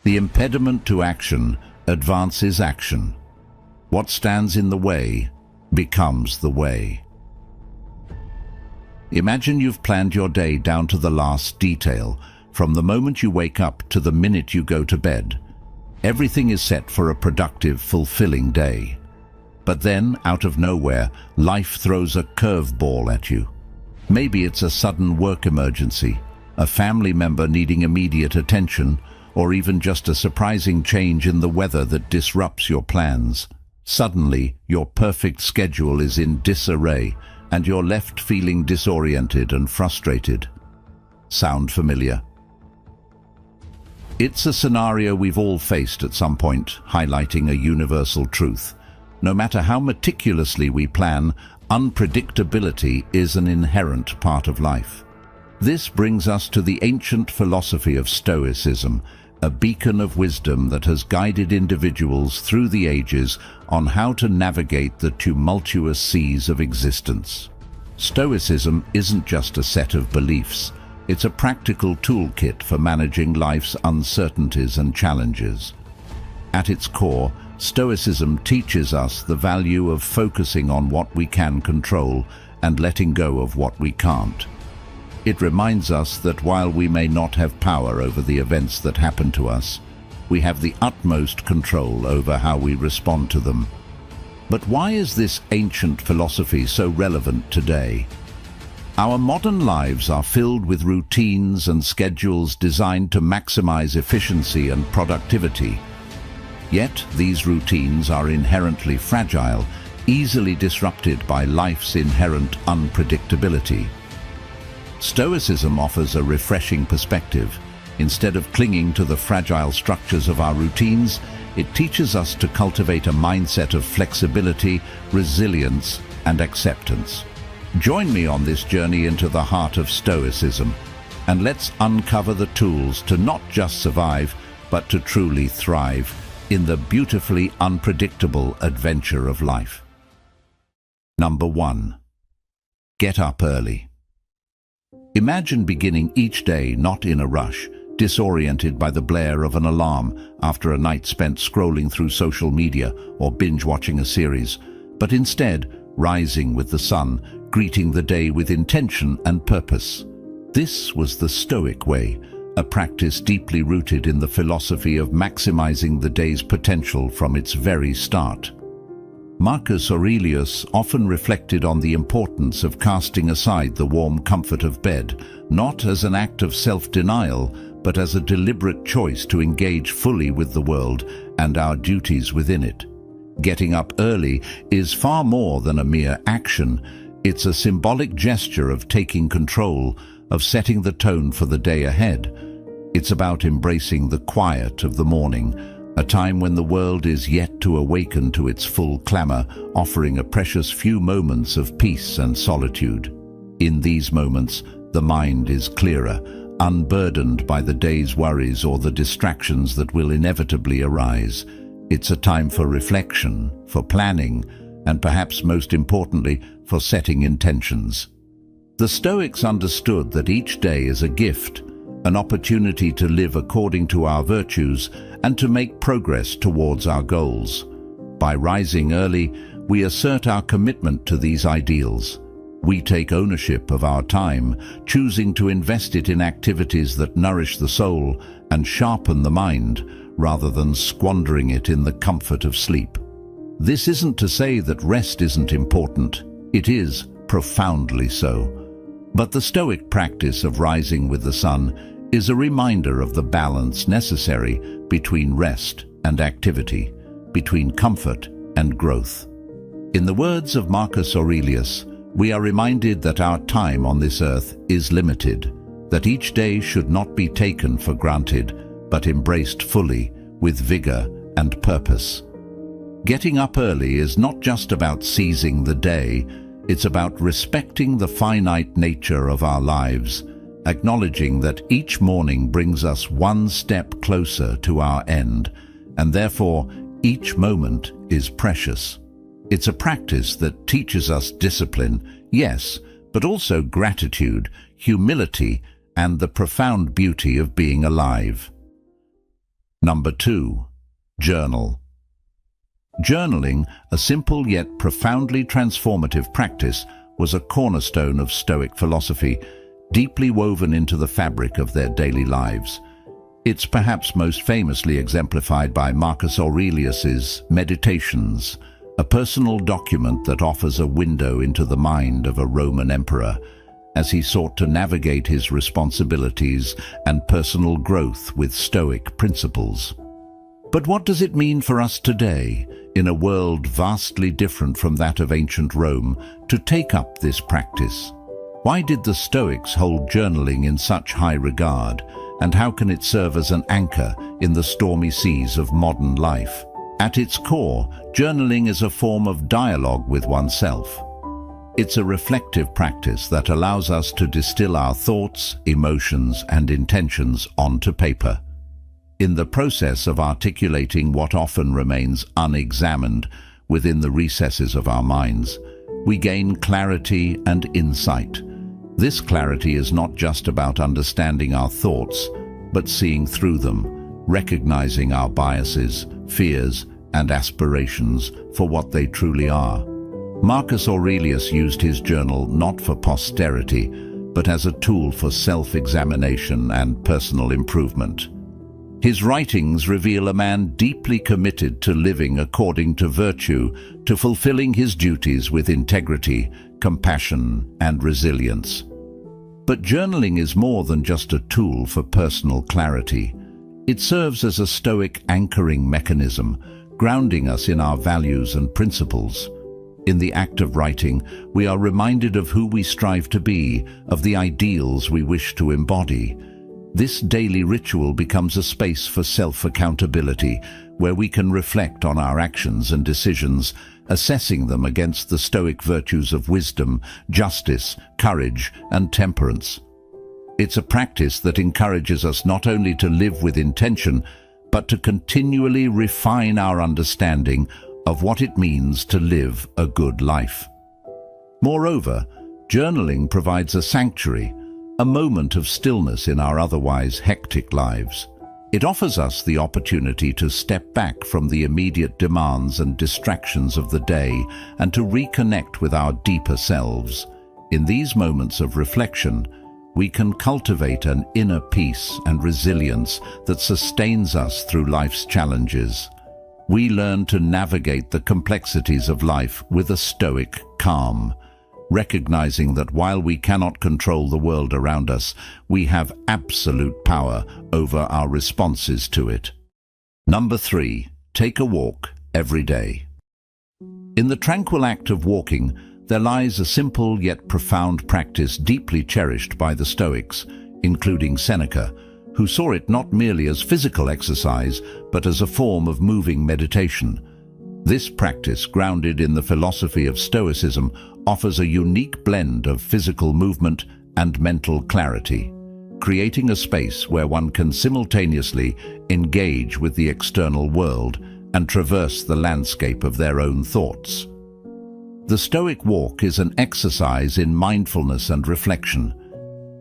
The impediment to action advances action. What stands in the way becomes the way. Imagine you've planned your day down to the last detail, from the moment you wake up to the minute you go to bed. Everything is set for a productive, fulfilling day. But then, out of nowhere, life throws a curveball at you. Maybe it's a sudden work emergency, a family member needing immediate attention, or even just a surprising change in the weather that disrupts your plans. Suddenly, your perfect schedule is in disarray, and you're left feeling disoriented and frustrated. Sound familiar? It's a scenario we've all faced at some point, highlighting a universal truth. No matter how meticulously we plan, unpredictability is an inherent part of life. This brings us to the ancient philosophy of Stoicism, a beacon of wisdom that has guided individuals through the ages on how to navigate the tumultuous seas of existence. Stoicism isn't just a set of beliefs. It's a practical toolkit for managing life's uncertainties and challenges. At its core, Stoicism teaches us the value of focusing on what we can control and letting go of what we can't. It reminds us that while we may not have power over the events that happen to us, we have the utmost control over how we respond to them. But why is this ancient philosophy so relevant today? Our modern lives are filled with routines and schedules designed to maximize efficiency and productivity. Yet these routines are inherently fragile, easily disrupted by life's inherent unpredictability. Stoicism offers a refreshing perspective. Instead of clinging to the fragile structures of our routines, it teaches us to cultivate a mindset of flexibility, resilience, and acceptance. Join me on this journey into the heart of Stoicism, and let's uncover the tools to not just survive, but to truly thrive in the beautifully unpredictable adventure of life. Number 1. Get up early. Imagine beginning each day not in a rush, disoriented by the blare of an alarm after a night spent scrolling through social media or binge-watching a series, but instead rising with the sun, greeting the day with intention and purpose. This was the Stoic way, a practice deeply rooted in the philosophy of maximizing the day's potential from its very start. Marcus Aurelius often reflected on the importance of casting aside the warm comfort of bed, not as an act of self-denial, but as a deliberate choice to engage fully with the world and our duties within it. Getting up early is far more than a mere action. It's a symbolic gesture of taking control, of setting the tone for the day ahead. It's about embracing the quiet of the morning, a time when the world is yet to awaken to its full clamor, offering a precious few moments of peace and solitude. In these moments, the mind is clearer, unburdened by the day's worries or the distractions that will inevitably arise. It's a time for reflection, for planning, and perhaps most importantly, for setting intentions. The Stoics understood that each day is a gift, an opportunity to live according to our virtues and to make progress towards our goals. By rising early, we assert our commitment to these ideals. We take ownership of our time, choosing to invest it in activities that nourish the soul and sharpen the mind, rather than squandering it in the comfort of sleep. This isn't to say that rest isn't important. It is, profoundly so. But the Stoic practice of rising with the sun is a reminder of the balance necessary between rest and activity, between comfort and growth. In the words of Marcus Aurelius, we are reminded that our time on this earth is limited, that each day should not be taken for granted, but embraced fully, with vigor and purpose. Getting up early is not just about seizing the day, it's about respecting the finite nature of our lives, acknowledging that each morning brings us one step closer to our end, and therefore each moment is precious. It's a practice that teaches us discipline, yes, but also gratitude, humility, and the profound beauty of being alive. Number 2. Journal. Journaling, a simple yet profoundly transformative practice, was a cornerstone of Stoic philosophy, deeply woven into the fabric of their daily lives. It's perhaps most famously exemplified by Marcus Aurelius's Meditations, a personal document that offers a window into the mind of a Roman emperor as he sought to navigate his responsibilities and personal growth with Stoic principles. But what does it mean for us today, in a world vastly different from that of ancient Rome, to take up this practice? Why did the Stoics hold journaling in such high regard, and how can it serve as an anchor in the stormy seas of modern life? At its core, journaling is a form of dialogue with oneself. It's a reflective practice that allows us to distill our thoughts, emotions, and intentions onto paper. In the process of articulating what often remains unexamined within the recesses of our minds, we gain clarity and insight. This clarity is not just about understanding our thoughts, but seeing through them, recognizing our biases, fears, and aspirations for what they truly are. Marcus Aurelius used his journal not for posterity, but as a tool for self-examination and personal improvement. His writings reveal a man deeply committed to living according to virtue, to fulfilling his duties with integrity, compassion, and resilience. But journaling is more than just a tool for personal clarity. It serves as a Stoic anchoring mechanism, grounding us in our values and principles. In the act of writing, we are reminded of who we strive to be, of the ideals we wish to embody. This daily ritual becomes a space for self-accountability, where we can reflect on our actions and decisions, assessing them against the Stoic virtues of wisdom, justice, courage, and temperance. It's a practice that encourages us not only to live with intention, but to continually refine our understanding of what it means to live a good life. Moreover, journaling provides a sanctuary, a moment of stillness in our otherwise hectic lives. It offers us the opportunity to step back from the immediate demands and distractions of the day and to reconnect with our deeper selves. In these moments of reflection, we can cultivate an inner peace and resilience that sustains us through life's challenges. We learn to navigate the complexities of life with a Stoic calm, recognizing that while we cannot control the world around us, we have absolute power over our responses to it. Number 3. Take a walk every day. In the tranquil act of walking, there lies a simple yet profound practice deeply cherished by the Stoics, including Seneca, who saw it not merely as physical exercise, but as a form of moving meditation. This practice, grounded in the philosophy of Stoicism, offers a unique blend of physical movement and mental clarity, creating a space where one can simultaneously engage with the external world and traverse the landscape of their own thoughts. The Stoic walk is an exercise in mindfulness and reflection.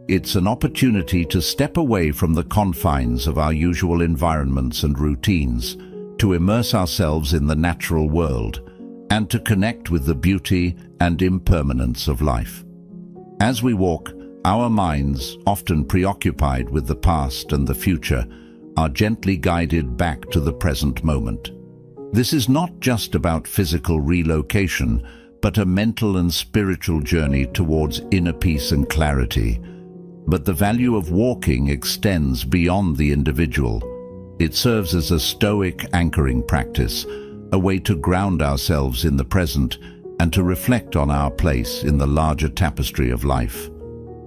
It's an opportunity to step away from the confines of our usual environments and routines, to immerse ourselves in the natural world, and to connect with the beauty and impermanence of life. As we walk, our minds, often preoccupied with the past and the future, are gently guided back to the present moment. This is not just about physical relocation, but a mental and spiritual journey towards inner peace and clarity. But the value of walking extends beyond the individual. It serves as a Stoic anchoring practice, a way to ground ourselves in the present and to reflect on our place in the larger tapestry of life.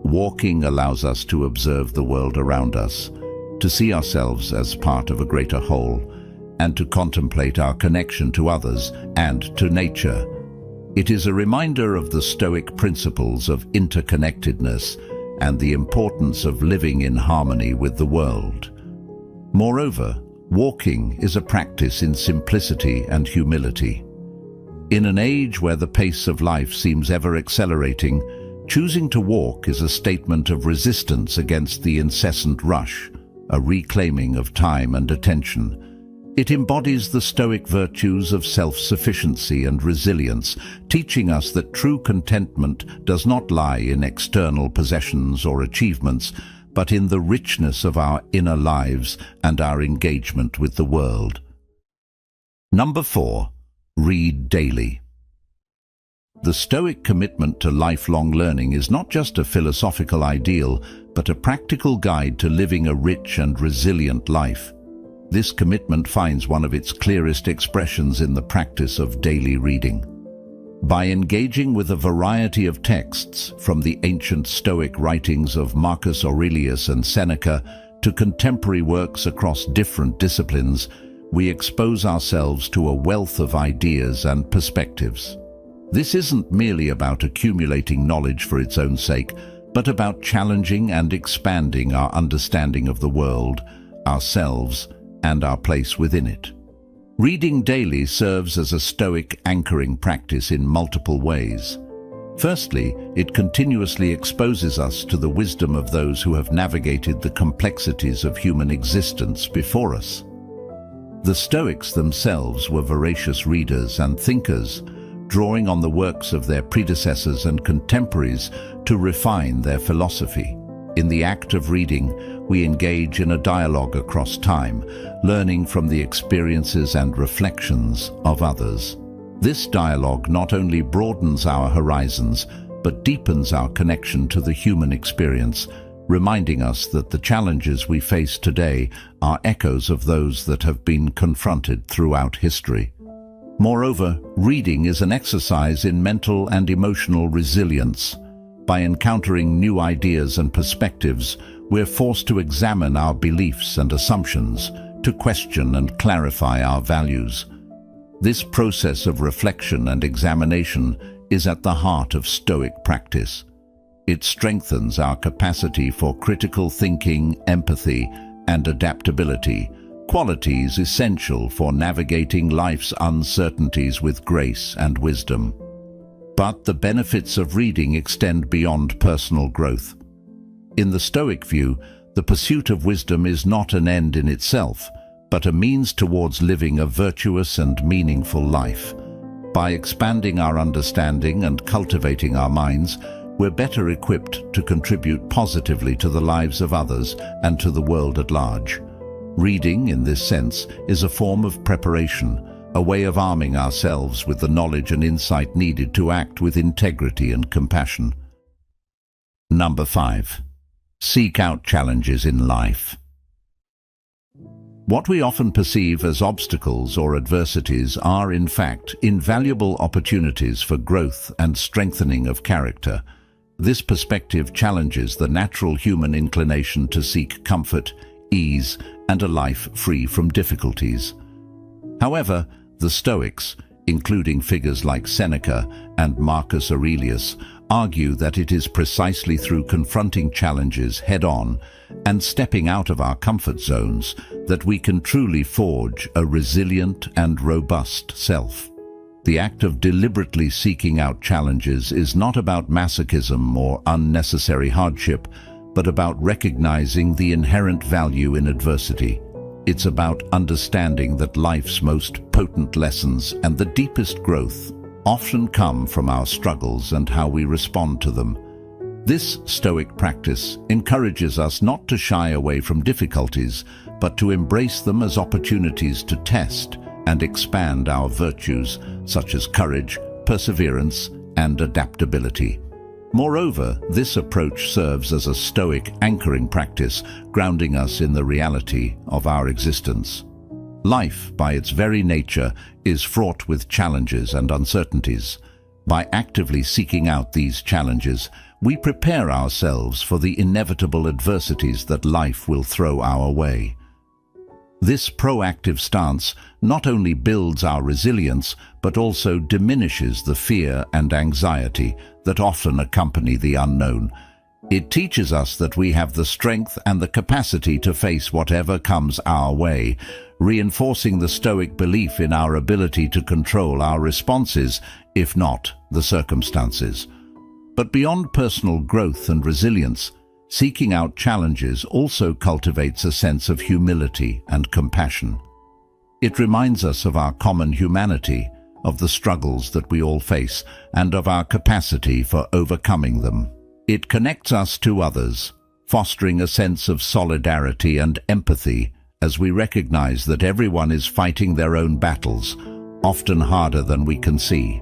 Walking allows us to observe the world around us, to see ourselves as part of a greater whole, and to contemplate our connection to others and to nature. It is a reminder of the Stoic principles of interconnectedness and the importance of living in harmony with the world. Moreover, walking is a practice in simplicity and humility. In an age where the pace of life seems ever accelerating, choosing to walk is a statement of resistance against the incessant rush. a reclaiming of time and attention. It embodies the Stoic virtues of self-sufficiency and resilience, teaching us that true contentment does not lie in external possessions or achievements, but in the richness of our inner lives and our engagement with the world. Number 4. Read daily. The Stoic commitment to lifelong learning is not just a philosophical ideal, but a practical guide to living a rich and resilient life. This commitment finds one of its clearest expressions in the practice of daily reading. By engaging with a variety of texts, from the ancient Stoic writings of Marcus Aurelius and Seneca to contemporary works across different disciplines, we expose ourselves to a wealth of ideas and perspectives. This isn't merely about accumulating knowledge for its own sake, but about challenging and expanding our understanding of the world, ourselves, and our place within it. Reading daily serves as a Stoic anchoring practice in multiple ways. Firstly, it continuously exposes us to the wisdom of those who have navigated the complexities of human existence before us. The Stoics themselves were voracious readers and thinkers, drawing on the works of their predecessors and contemporaries to refine their philosophy. In the act of reading, we engage in a dialogue across time, learning from the experiences and reflections of others. This dialogue not only broadens our horizons, but deepens our connection to the human experience, reminding us that the challenges we face today are echoes of those that have been confronted throughout history. Moreover, reading is an exercise in mental and emotional resilience. By encountering new ideas and perspectives, we're forced to examine our beliefs and assumptions, to question and clarify our values. This process of reflection and examination is at the heart of Stoic practice. It strengthens our capacity for critical thinking, empathy, and adaptability, qualities essential for navigating life's uncertainties with grace and wisdom. But the benefits of reading extend beyond personal growth. In the Stoic view, the pursuit of wisdom is not an end in itself, but a means towards living a virtuous and meaningful life. By expanding our understanding and cultivating our minds, we're better equipped to contribute positively to the lives of others and to the world at large. Reading, in this sense, is a form of preparation, a way of arming ourselves with the knowledge and insight needed to act with integrity and compassion. Number 5. Seek out challenges in life. What we often perceive as obstacles or adversities are, in fact, invaluable opportunities for growth and strengthening of character. This perspective challenges the natural human inclination to seek comfort, ease, and a life free from difficulties. However, the Stoics, including figures like Seneca and Marcus Aurelius, argue that it is precisely through confronting challenges head-on and stepping out of our comfort zones that we can truly forge a resilient and robust self. The act of deliberately seeking out challenges is not about masochism or unnecessary hardship, but about recognizing the inherent value in adversity. It's about understanding that life's most potent lessons and the deepest growth often come from our struggles and how we respond to them. This Stoic practice encourages us not to shy away from difficulties, but to embrace them as opportunities to test and expand our virtues, such as courage, perseverance, and adaptability. Moreover, this approach serves as a Stoic anchoring practice, grounding us in the reality of our existence. Life, by its very nature, is fraught with challenges and uncertainties. By actively seeking out these challenges, we prepare ourselves for the inevitable adversities that life will throw our way. This proactive stance not only builds our resilience, but also diminishes the fear and anxiety that often accompany the unknown. It teaches us that we have the strength and the capacity to face whatever comes our way, reinforcing the Stoic belief in our ability to control our responses, if not the circumstances. But beyond personal growth and resilience, Seeking out challenges also cultivates a sense of humility and compassion. It reminds us of our common humanity, of the struggles that we all face, and of our capacity for overcoming them. It connects us to others, fostering a sense of solidarity and empathy as we recognize that everyone is fighting their own battles, often harder than we can see.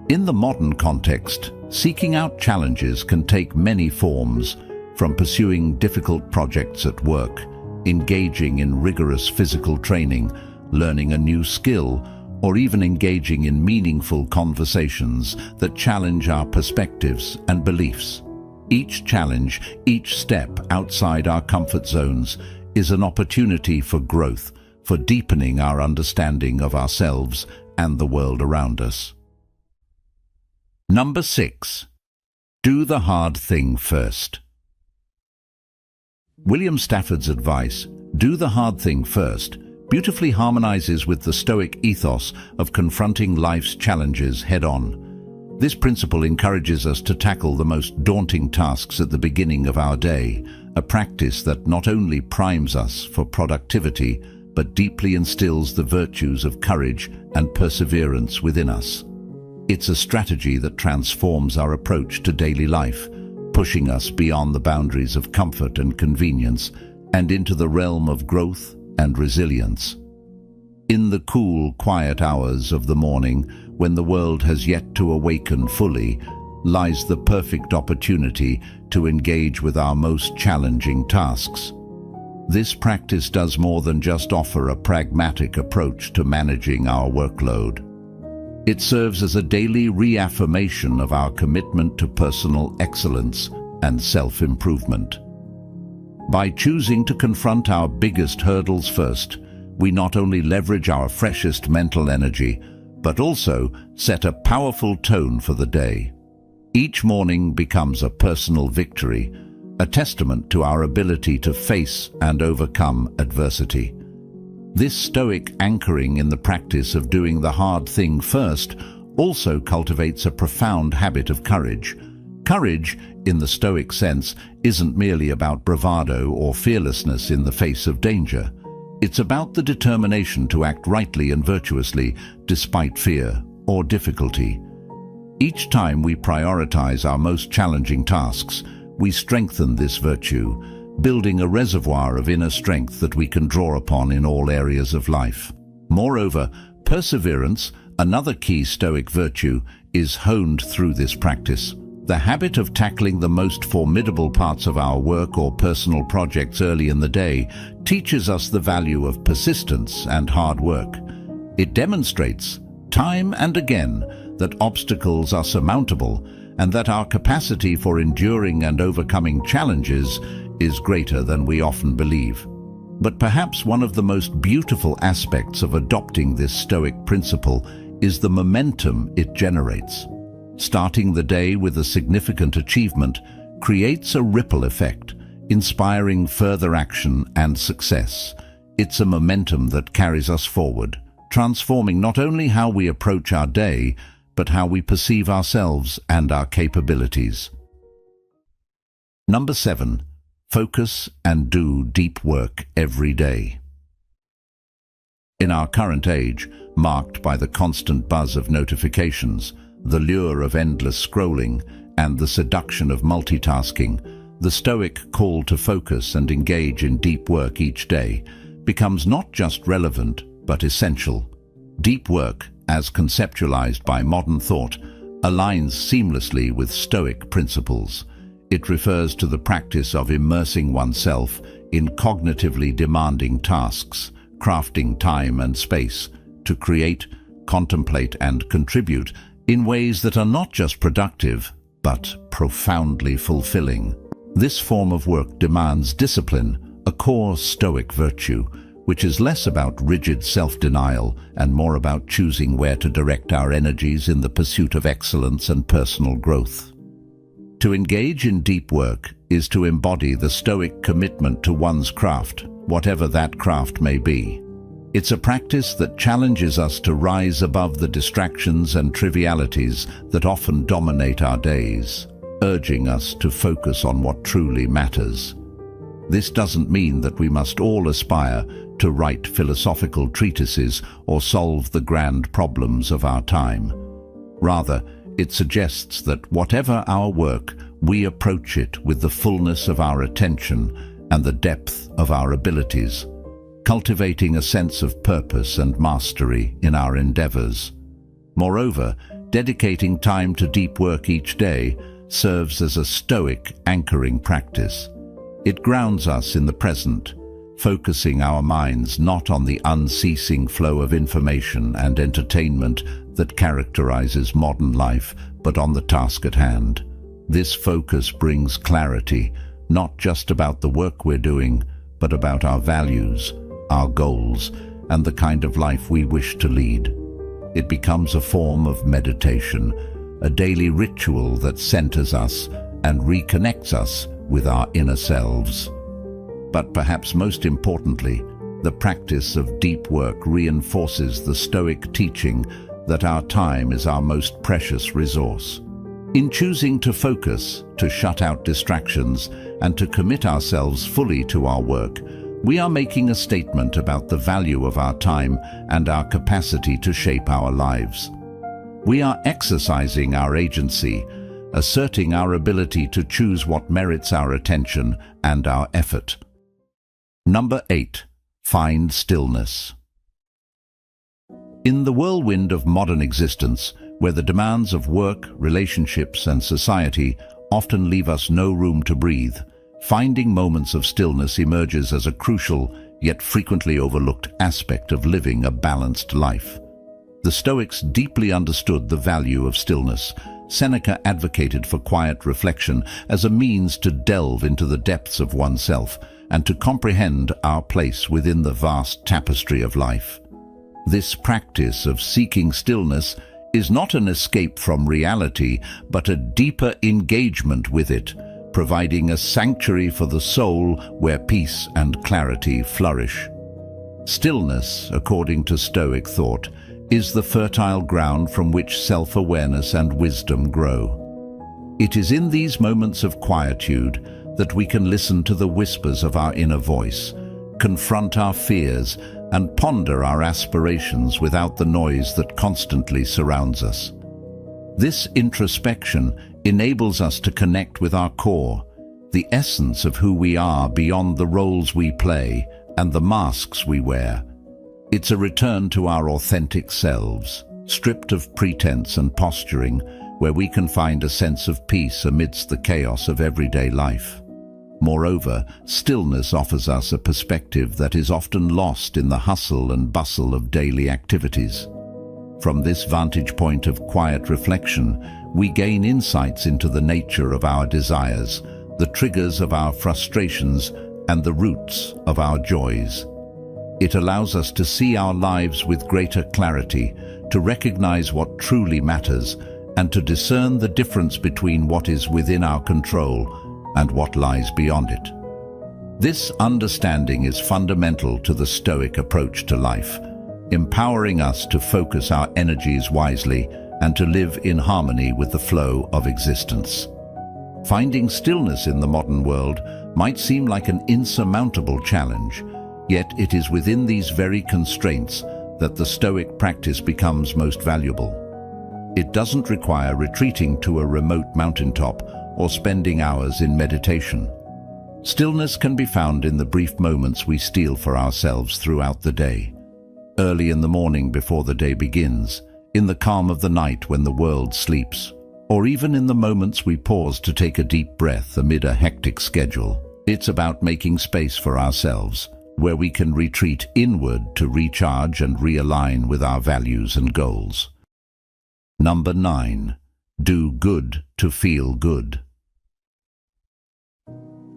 In the modern context, seeking out challenges can take many forms, from pursuing difficult projects at work, engaging in rigorous physical training, learning a new skill, or even engaging in meaningful conversations that challenge our perspectives and beliefs. Each challenge, each step outside our comfort zones, is an opportunity for growth, for deepening our understanding of ourselves and the world around us. Number 6. Do the hard thing first. William Stafford's advice, "Do the hard thing first," beautifully harmonizes with the Stoic ethos of confronting life's challenges head-on. This principle encourages us to tackle the most daunting tasks at the beginning of our day, a practice that not only primes us for productivity, but deeply instills the virtues of courage and perseverance within us. It's a strategy that transforms our approach to daily life, pushing us beyond the boundaries of comfort and convenience and into the realm of growth and resilience. In the cool, quiet hours of the morning, when the world has yet to awaken fully, lies the perfect opportunity to engage with our most challenging tasks. This practice does more than just offer a pragmatic approach to managing our workload. It serves as a daily reaffirmation of our commitment to personal excellence and self-improvement. By choosing to confront our biggest hurdles first, we not only leverage our freshest mental energy, but also set a powerful tone for the day. Each morning becomes a personal victory, a testament to our ability to face and overcome adversity. This Stoic anchoring in the practice of doing the hard thing first also cultivates a profound habit of courage. Courage, in the Stoic sense, isn't merely about bravado or fearlessness in the face of danger. It's about the determination to act rightly and virtuously despite fear or difficulty. Each time we prioritize our most challenging tasks, we strengthen this virtue, building a reservoir of inner strength that we can draw upon in all areas of life. Moreover, perseverance, another key Stoic virtue, is honed through this practice. The habit of tackling the most formidable parts of our work or personal projects early in the day teaches us the value of persistence and hard work. It demonstrates, time and again, that obstacles are surmountable and that our capacity for enduring and overcoming challenges is greater than we often believe. But perhaps one of the most beautiful aspects of adopting this Stoic principle is the momentum it generates. Starting the day with a significant achievement creates a ripple effect, inspiring further action and success. It's a momentum that carries us forward, transforming not only how we approach our day, but how we perceive ourselves and our capabilities. Number 7. Focus and do deep work every day. In our current age, marked by the constant buzz of notifications, the lure of endless scrolling, and the seduction of multitasking, the Stoic call to focus and engage in deep work each day becomes not just relevant, but essential. Deep work, as conceptualized by modern thought, aligns seamlessly with Stoic principles. It refers to the practice of immersing oneself in cognitively demanding tasks, crafting time and space to create, contemplate, and contribute in ways that are not just productive, but profoundly fulfilling. This form of work demands discipline, a core Stoic virtue, which is less about rigid self-denial and more about choosing where to direct our energies in the pursuit of excellence and personal growth. To engage in deep work is to embody the Stoic commitment to one's craft, whatever that craft may be. It's a practice that challenges us to rise above the distractions and trivialities that often dominate our days. urging us to focus on what truly matters. This doesn't mean that we must all aspire to write philosophical treatises or solve the grand problems of our time. Rather, it suggests that whatever our work, we approach it with the fullness of our attention and the depth of our abilities, cultivating a sense of purpose and mastery in our endeavors. Moreover, dedicating time to deep work each day serves as a Stoic anchoring practice. It grounds us in the present, focusing our minds not on the unceasing flow of information and entertainment that characterizes modern life, but on the task at hand. This focus brings clarity, not just about the work we're doing, but about our values, our goals, and the kind of life we wish to lead. It becomes a form of meditation, a daily ritual that centers us and reconnects us with our inner selves. But perhaps most importantly, the practice of deep work reinforces the Stoic teaching that our time is our most precious resource. In choosing to focus, to shut out distractions, and to commit ourselves fully to our work, we are making a statement about the value of our time and our capacity to shape our lives. We are exercising our agency, asserting our ability to choose what merits our attention and our effort. Number 8. Find stillness. In the whirlwind of modern existence, where the demands of work, relationships, and society often leave us no room to breathe, finding moments of stillness emerges as a crucial, yet frequently overlooked aspect of living a balanced life. The Stoics deeply understood the value of stillness. Seneca advocated for quiet reflection as a means to delve into the depths of oneself and to comprehend our place within the vast tapestry of life. This practice of seeking stillness is not an escape from reality, but a deeper engagement with it, providing a sanctuary for the soul where peace and clarity flourish. Stillness, according to Stoic thought, is the fertile ground from which self-awareness and wisdom grow. It is in these moments of quietude that we can listen to the whispers of our inner voice, confront our fears, and ponder our aspirations without the noise that constantly surrounds us. This introspection enables us to connect with our core, the essence of who we are beyond the roles we play and the masks we wear. It's a return to our authentic selves, stripped of pretense and posturing, where we can find a sense of peace amidst the chaos of everyday life. Moreover, stillness offers us a perspective that is often lost in the hustle and bustle of daily activities. From this vantage point of quiet reflection, we gain insights into the nature of our desires, the triggers of our frustrations, and the roots of our joys. It allows us to see our lives with greater clarity, to recognize what truly matters, and to discern the difference between what is within our control and what lies beyond it. This understanding is fundamental to the Stoic approach to life, empowering us to focus our energies wisely and to live in harmony with the flow of existence. Finding stillness in the modern world might seem like an insurmountable challenge, yet it is within these very constraints that the Stoic practice becomes most valuable. It doesn't require retreating to a remote mountaintop or spending hours in meditation. Stillness can be found in the brief moments we steal for ourselves throughout the day. Early in the morning before the day begins, in the calm of the night when the world sleeps, or even in the moments we pause to take a deep breath amid a hectic schedule. It's about making space for ourselves, where we can retreat inward to recharge and realign with our values and goals. Number 9. Do good to feel good.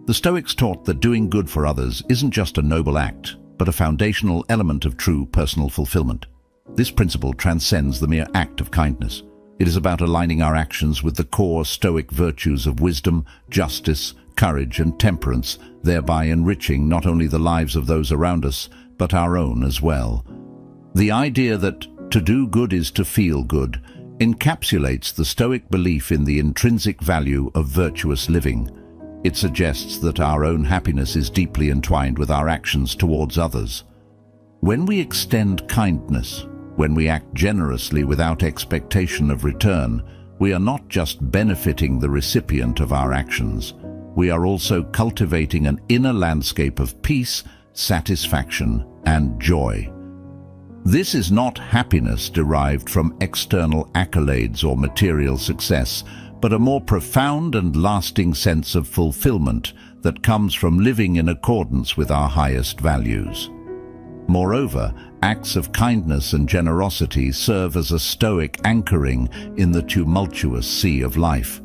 The Stoics taught that doing good for others isn't just a noble act, but a foundational element of true personal fulfillment. This principle transcends the mere act of kindness. It is about aligning our actions with the core Stoic virtues of wisdom, justice, courage, and temperance, thereby enriching not only the lives of those around us, but our own as well. The idea that to do good is to feel good encapsulates the Stoic belief in the intrinsic value of virtuous living. It suggests that our own happiness is deeply entwined with our actions towards others. When we extend kindness, when we act generously without expectation of return, we are not just benefiting the recipient of our actions, we are also cultivating an inner landscape of peace, satisfaction, and joy. This is not happiness derived from external accolades or material success, but a more profound and lasting sense of fulfillment that comes from living in accordance with our highest values. Moreover, acts of kindness and generosity serve as a stoic anchoring in the tumultuous sea of life.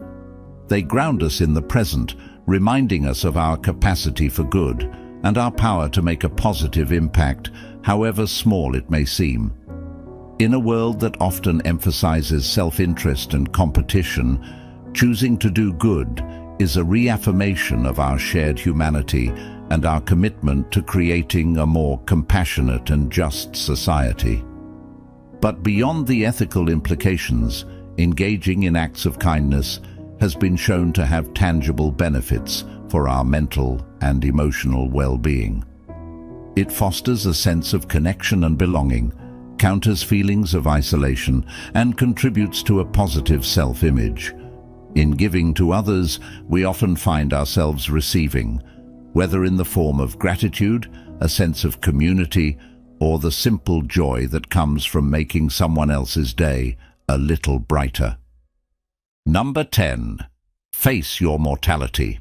They ground us in the present, reminding us of our capacity for good and our power to make a positive impact, however small it may seem. In a world that often emphasizes self-interest and competition, choosing to do good is a reaffirmation of our shared humanity and our commitment to creating a more compassionate and just society. But beyond the ethical implications, engaging in acts of kindness has been shown to have tangible benefits for our mental and emotional well-being. It fosters a sense of connection and belonging, counters feelings of isolation, and contributes to a positive self-image. In giving to others, we often find ourselves receiving, whether in the form of gratitude, a sense of community, or the simple joy that comes from making someone else's day a little brighter. Number 10. Face your mortality.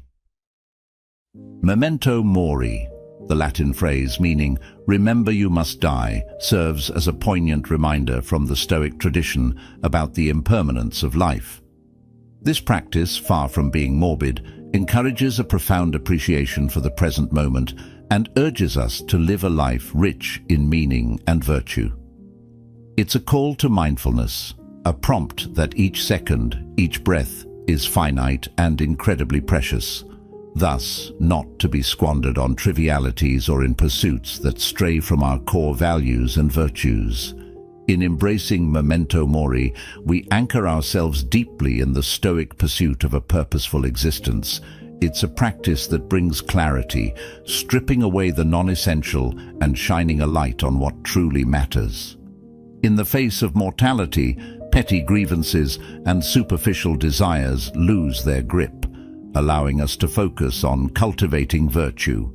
Memento mori, the Latin phrase meaning "remember you must die," serves as a poignant reminder from the Stoic tradition about the impermanence of life. This practice, far from being morbid, encourages a profound appreciation for the present moment and urges us to live a life rich in meaning and virtue. It's a call to mindfulness, a prompt that each second, each breath, is finite and incredibly precious, thus not to be squandered on trivialities or in pursuits that stray from our core values and virtues. In embracing memento mori, we anchor ourselves deeply in the Stoic pursuit of a purposeful existence. It's a practice that brings clarity, stripping away the non-essential and shining a light on what truly matters. In the face of mortality, petty grievances and superficial desires lose their grip, allowing us to focus on cultivating virtue,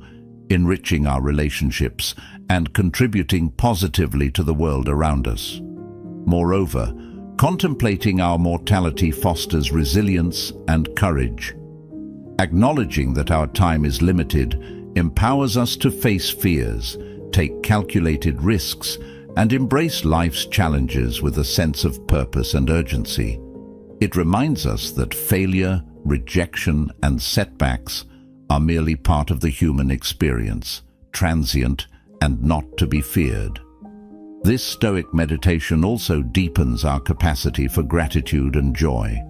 enriching our relationships, and contributing positively to the world around us. Moreover, contemplating our mortality fosters resilience and courage. Acknowledging that our time is limited empowers us to face fears, take calculated risks, and embrace life's challenges with a sense of purpose and urgency. It reminds us that failure, rejection, and setbacks are merely part of the human experience, transient and not to be feared. This Stoic meditation also deepens our capacity for gratitude and joy.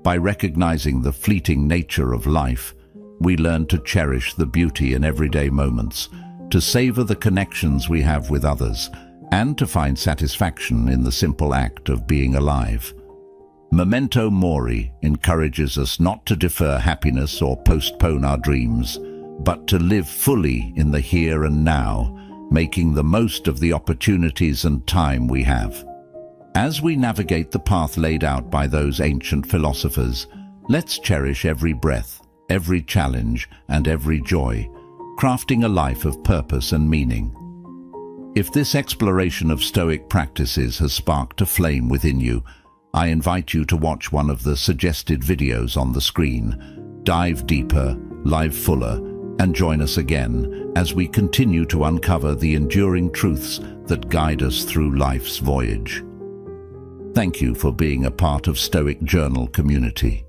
By recognizing the fleeting nature of life, we learn to cherish the beauty in everyday moments, to savor the connections we have with others, and to find satisfaction in the simple act of being alive. Memento mori encourages us not to defer happiness or postpone our dreams, but to live fully in the here and now, making the most of the opportunities and time we have. As we navigate the path laid out by those ancient philosophers, let's cherish every breath, every challenge, and every joy, crafting a life of purpose and meaning. If this exploration of Stoic practices has sparked a flame within you, I invite you to watch one of the suggested videos on the screen. Dive deeper, live fuller, and join us again as we continue to uncover the enduring truths that guide us through life's voyage. Thank you for being a part of Stoic Journal community.